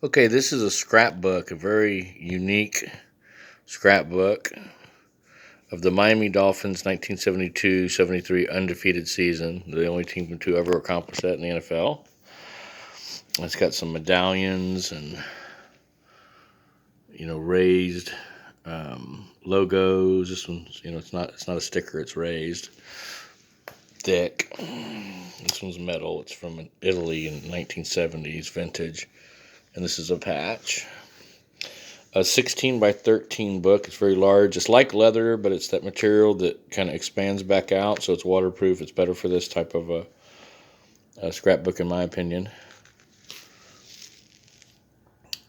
Okay, this is a scrapbook, a very unique scrapbook of the Miami Dolphins 1972-73 undefeated season. They're the only team to ever accomplish that in the NFL. It's got some medallions and, raised logos. This one's, it's not a sticker, it's raised. Thick. This one's metal. It's from Italy in 1970s, vintage. And this is a patch. A 16 by 13 book. It's very large. It's like leather, but it's that material that kind of expands back out, so it's waterproof. It's better for this type of a scrapbook, in my opinion.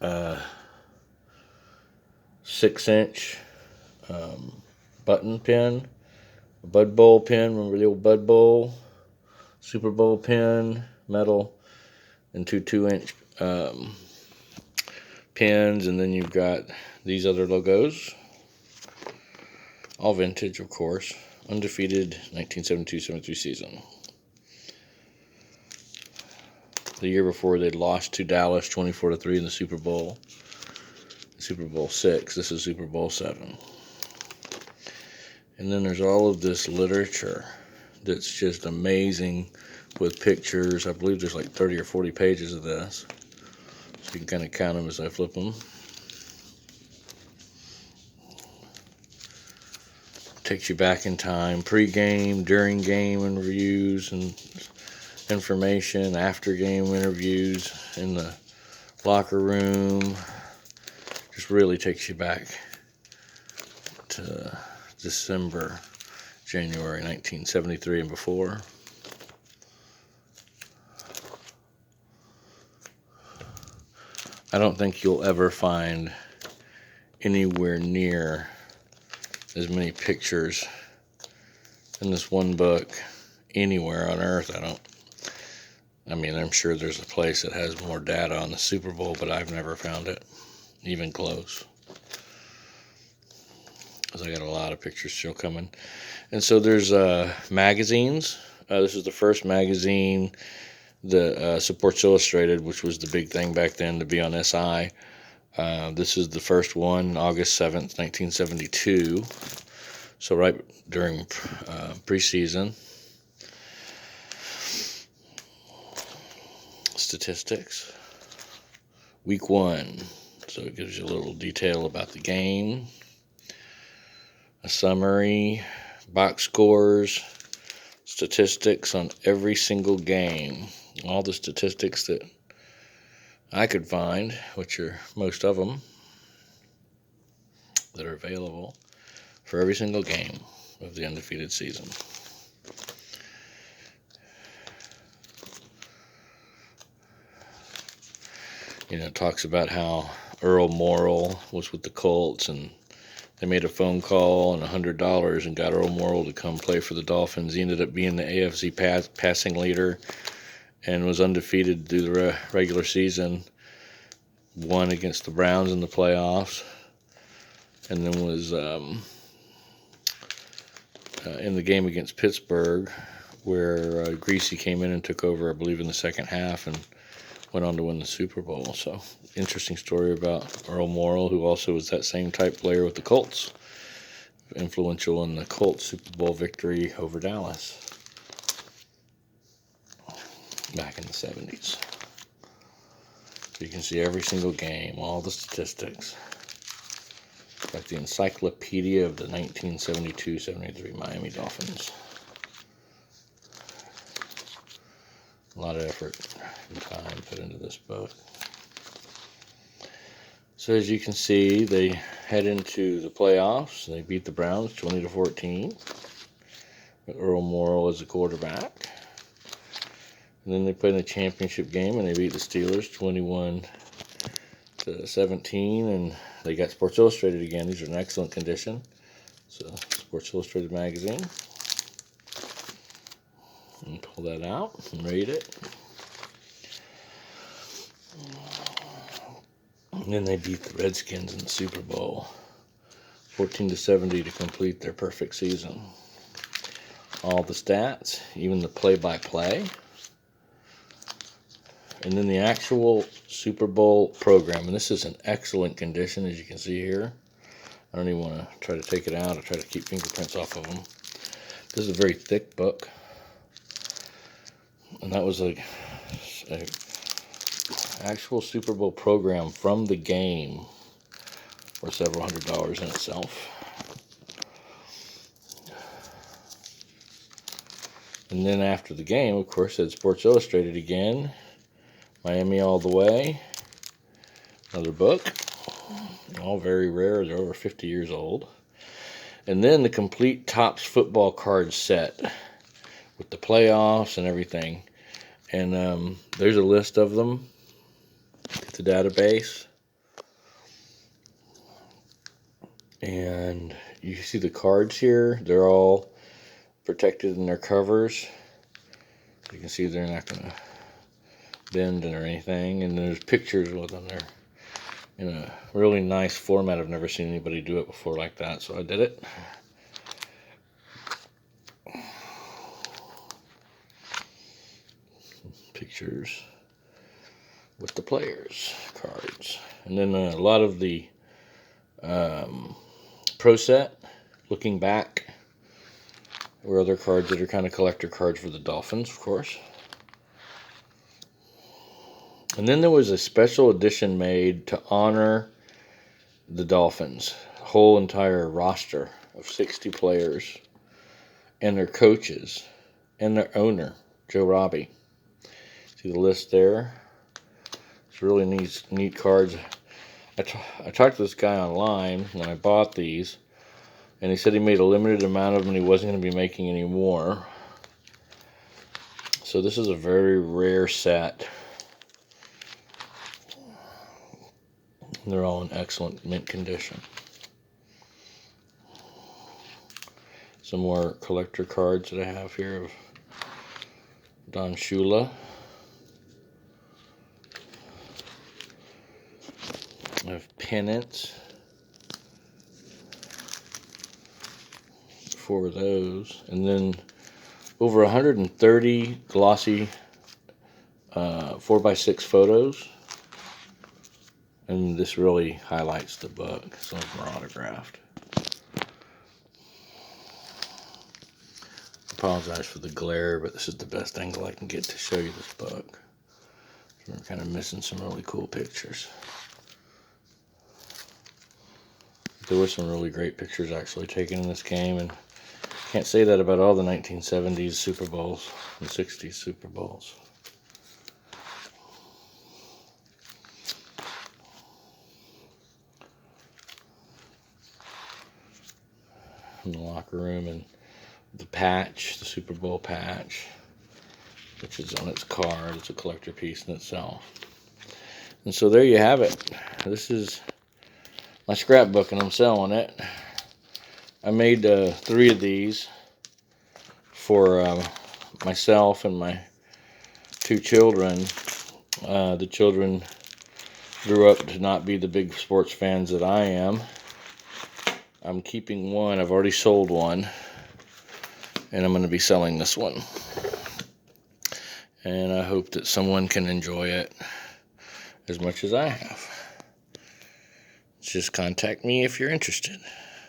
6-inch button pen, a Bud Bowl pen. Remember the old Bud Bowl? Super Bowl pen, metal, and two 2-inch pins, and then you've got these other logos, all vintage, of course. Undefeated 1972-73 season. The year before, they'd lost to Dallas 24-3 in the Super Bowl. Super Bowl VI. This is Super Bowl VII. And then there's all of this literature that's just amazing with pictures. I believe there's like 30 or 40 pages of this. So you can kind of count them as I flip them. Takes you back in time, pre-game, during game interviews and information, after game interviews in the locker room. Just really takes you back to December, January 1973 and before. I don't think you'll ever find anywhere near as many pictures in this one book anywhere on earth. I'm sure there's a place that has more data on the Super Bowl, but I've never found it even close, because I got a lot of pictures still coming. And so there's magazines. This is the first magazine that Sports Illustrated, which was the big thing back then to be on SI. This is the first one, August 7th, 1972. So right during preseason. Statistics. Week 1. So it gives you a little detail about the game. A summary, box scores, statistics on every single game. All the statistics that I could find, which are most of them that are available for every single game of the undefeated season. It talks about how Earl Morrall was with the Colts, and they made a phone call and $100 and got Earl Morrall to come play for the Dolphins. He ended up being the AFC passing leader and was undefeated through the regular season. Won against the Browns in the playoffs, and then was in the game against Pittsburgh, where Greasy came in and took over, I believe, in the second half, and went on to win the Super Bowl. So, interesting story about Earl Morrall, who also was that same type player with the Colts. Influential in the Colts Super Bowl victory over Dallas back in the 70s. So you can see every single game, all the statistics. Like the encyclopedia of the 1972-73 Miami Dolphins. A lot of effort and time put into this book. So as you can see, they head into the playoffs. They beat the Browns 20-14. Earl Morrall as the quarterback. And then they played in a championship game and they beat the Steelers 21-17. And they got Sports Illustrated again. These are in excellent condition. So Sports Illustrated magazine. And pull that out and read it. And then they beat the Redskins in the Super Bowl 14-70 to complete their perfect season. All the stats, even the play-by-play. And then the actual Super Bowl program. And this is in excellent condition, as you can see here. I don't even want to try to take it out. I try to keep fingerprints off of them. This is a very thick book. And that was a actual Super Bowl program from the game, worth several $100s in itself. And then after the game, of course, had Sports Illustrated again. Miami all the way. Another book. All very rare. They're over 50 years old. And then the complete Topps football card set with the playoffs and everything. And there's a list of them. It's a database. And you see the cards here. They're all protected in their covers. You can see they're not going to bend or anything. And there's pictures with them. They're in a really nice format. I've never seen anybody do it before like that, so I did it. Pictures with the players' cards. And then a lot of the Pro Set, looking back, were other cards that are kind of collector cards for the Dolphins, of course. And then there was a special edition made to honor the Dolphins. Whole entire roster of 60 players and their coaches and their owner, Joe Robbie. See the list there? It's really neat cards. I talked to this guy online when I bought these, and he said he made a limited amount of them and he wasn't going to be making any more. So this is a very rare set. They're all in excellent mint condition. Some more collector cards that I have here of Don Shula. I have Pennants. 4 of those. And then over 130 glossy 4x6 photos. And this really highlights the book. Some of them are autographed. Apologize for the glare, but this is the best angle I can get to show you this book. We're kind of missing some really cool pictures. There were some really great pictures actually taken in this game, and can't say that about all the 1970s Super Bowls and 60s Super Bowls. In the locker room, and the patch, the Super Bowl patch, which is on its card. It's a collector piece in itself. And so there you have it. This is my scrapbook, and I'm selling it. I made 3 of these for myself and my 2 children. The children grew up to not be the big sports fans that I am. I'm keeping one. I've already sold one, and I'm going to be selling this one. And I hope that someone can enjoy it as much as I have. Just contact me if you're interested.